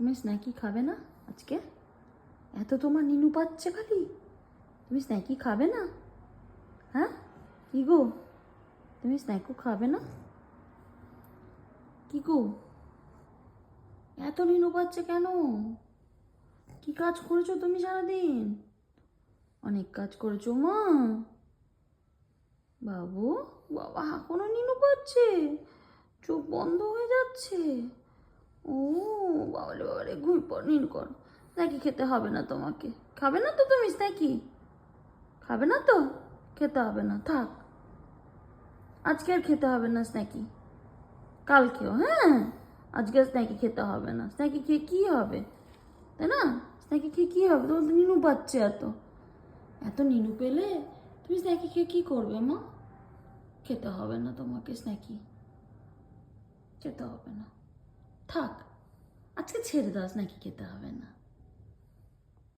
তুমি স্ন্যাকি খাবে না আজকে? এত তোমার নিনু পাচ্ছে খালি, তুমি স্ন্যাকি খাবে না? হ্যাঁ কি গো, তুমি স্ন্যাকও খাবে না? কি গো, এত নিনু পাচ্ছে কেন? কি কাজ করেছো তুমি সারাদিন? অনেক কাজ করেছো মা। বাবু, বাবা এখনো নিনু পাচ্ছে, চোখ বন্ধ হয়ে যাচ্ছে। ও বাবারে বাবারে, ঘুম পর, নিনু কর। স্ন্যাকি খেতে হবে না তোমাকে। খাবে না তো তুমি স্ন্যাকি? খাবে না তো? খেতে হবে না, থাক। আজকে আর খেতে হবে না স্ন্যাকি, কালকেও। হ্যাঁ, আজকে আর স্ন্যাকি খেতে হবে না। স্ন্যাকি খেয়ে কী হবে, তাই না? স্ন্যাকি খেয়ে কী হবে? তোমার তো নিনু পাচ্ছে এত, এত নিনু পেলে তুমি স্ন্যাকি খেয়ে কী করবে মা? খেতে হবে না তোমাকে স্ন্যাকি, খেতে হবে না, থাক। আজকে ছেড়ে দাও, স্ন্যাকি খেতে হবে না।